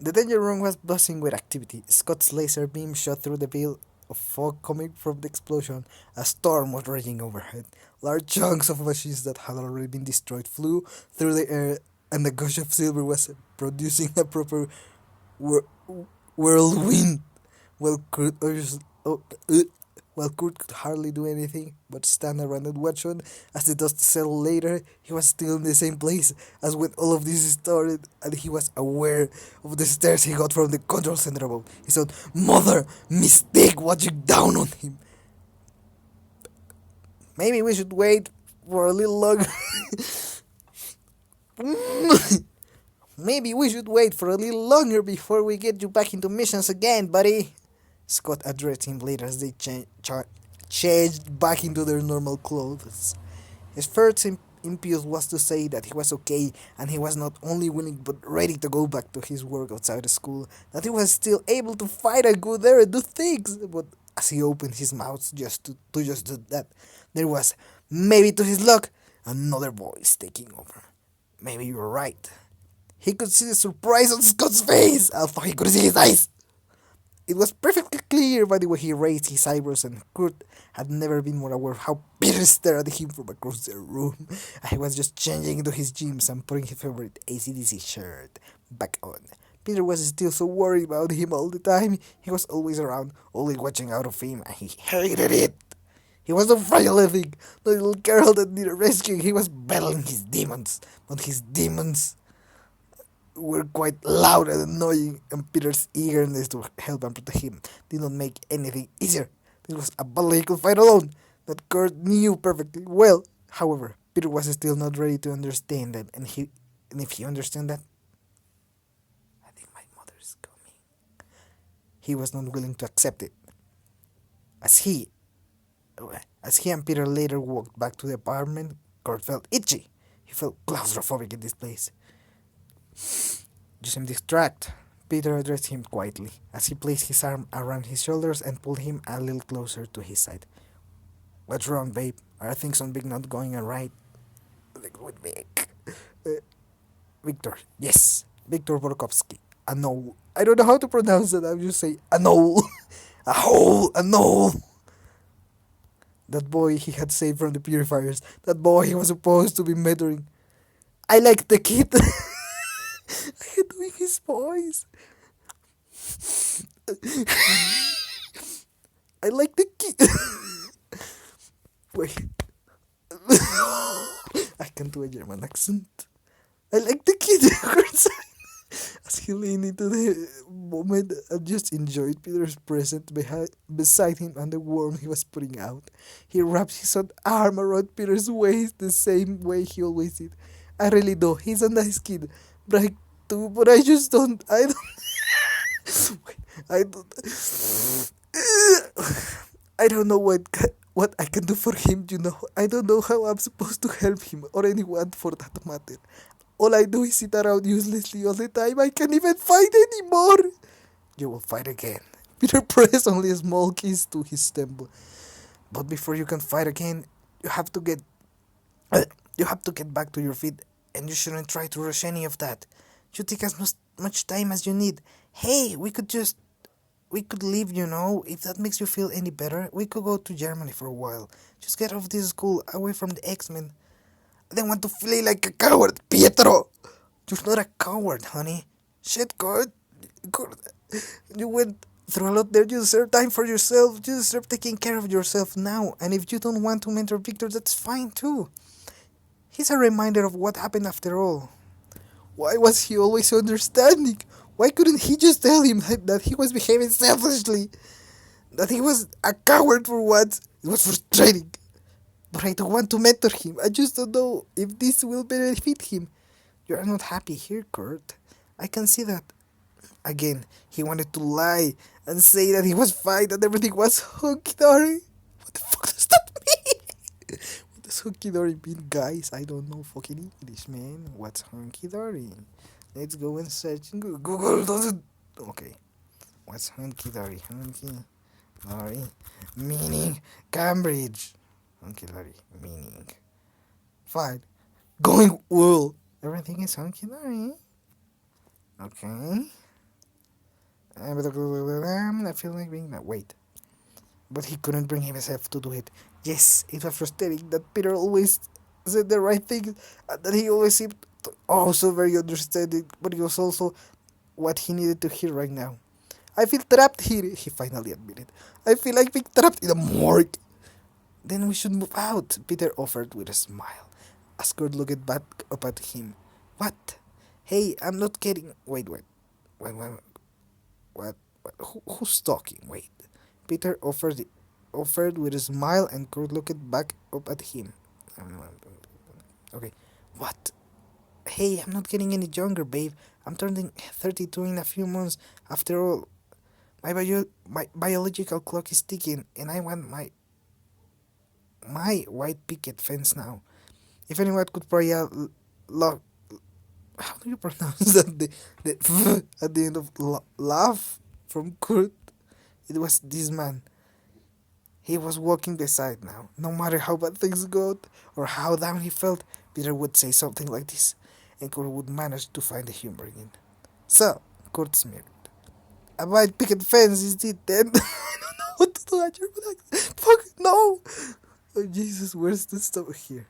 The danger room was buzzing with activity. Scott's laser beam shot through the veil of fog coming from the explosion. A storm was raging overhead. Large chunks of machines that had already been destroyed flew through the air, and the gush of silver was producing a proper whir- whirlwind. Well, while Kurt could hardly do anything but stand around and watch on, as the dust settled later, he was still in the same place as when all of this started, and he was aware of the stares he got from the control center above. He saw Mother Mistake watching down on him. Maybe we should wait for a little longer. Maybe we should wait for a little longer before we get you back into missions again, buddy. Scott addressed him later as they changed back into their normal clothes. His first impulse was to say that he was okay and he was not only willing but ready to go back to his work outside of school, that he was still able to fight and go there and do things. But as he opened his mouth to just do that, there was, maybe to his luck, another voice taking over. Maybe you're right. He could see the surprise on Scott's face, although he could see his eyes. It was perfectly clear by the way he raised his eyebrows, and Kurt had never been more aware of how Peter stared at him from across the room. He was just changing into his jeans and putting his favorite AC/DC shirt back on. Peter was still so worried about him all the time. He was always around, always watching out of him, and he hated it. He was so fragile, I think. The little girl that needed rescuing. He was battling his demons, but his demons were quite loud and annoying, and Peter's eagerness to help and protect him did not make anything easier. This was a battle he could fight alone, that Kurt knew perfectly well. However, Peter was still not ready to understand that, and if he understood that, I think my mother is coming. He was not willing to accept it. As he, as he and Peter later walked back to the apartment, Kurt felt itchy. He felt claustrophobic in this place. You seem distracted. Peter addressed him quietly, as he placed his arm around his shoulders and pulled him a little closer to his side. What's wrong, babe? Are things on Big not going alright? With Vic. Victor. Yes. Victor Borkowski. Anol. I don't know how to pronounce it. I'll just say Anol. A hole. Anol. That boy he had saved from the purifiers. That boy he was supposed to be mentoring. I like the kid. Doing his voice. I like the kid. Wait. I can't do a German accent. I like the kid. As he leaned into the moment and just enjoyed Peter's presence beside him and the warmth he was putting out. He wrapped his own arm around Peter's waist the same way he always did. I really do. He's a nice kid. But I just don't. I don't. I don't. I don't know what I can do for him. I don't know how I'm supposed to help him or anyone for that matter. All I do is sit around uselessly all the time. I can't even fight anymore. You will fight again. Peter pressed only a small kiss to his temple. But before you can fight again, you have to get you have to get back to your feet, and you shouldn't try to rush any of that. You take as much time as you need. Hey, we could leave, if that makes you feel any better. We could go to Germany for a while. Just get off this school, away from the X-Men. I don't want to feel like a coward, Pietro. You're not a coward, honey. Shit, God. You went through a lot there. You deserve time for yourself. You deserve taking care of yourself now. And if you don't want to mentor Victor, that's fine too. He's a reminder of what happened after all. Why was he always so understanding? Why couldn't he just tell him that he was behaving selfishly? That he was a coward for once? It was frustrating. But I don't want to mentor him. I just don't know if this will benefit him. You are not happy here, Kurt. I can see that. Again, he wanted to lie and say that he was fine, that everything was hunky-dory. What the fuck does that mean? What does hunky-dory mean, guys? I don't know fucking English, man. What's hunky-dory? Let's go and search in Google. Google doesn't... Okay. What's hunky-dory? Hunky-dory. Meaning Cambridge. Hunky-dory. Meaning. Fine. Going well. Everything is hunky-dory. Okay. I feel like being that. Wait. But he couldn't bring himself to do it. Yes, it was frustrating that Peter always said the right thing, and that he always seemed so very understanding, but it was also what he needed to hear right now. I feel trapped here, he finally admitted. I feel like being trapped in a morgue. Then we should move out, Peter offered with a smile. As Kurt looked back up at him. What? Hey, I'm not kidding. Wait. What? Who's talking? Wait. Peter offered with a smile, and Kurt looked back up at him. Okay. What? Hey, I'm not getting any younger, babe. I'm turning 32 in a few months. After all, my biological clock is ticking, and I want my white picket fence now. If anyone could pray a lo- how do you pronounce that? The at the end of laugh from Kurt. It was this man. He was walking beside now. No matter how bad things got or how down he felt, Peter would say something like this, and Kurt would manage to find the humor in. So, Kurt smirked. A white picket fence is it then? I don't know what to do at your back. Fuck, no! Oh, Jesus, where's the stuff here?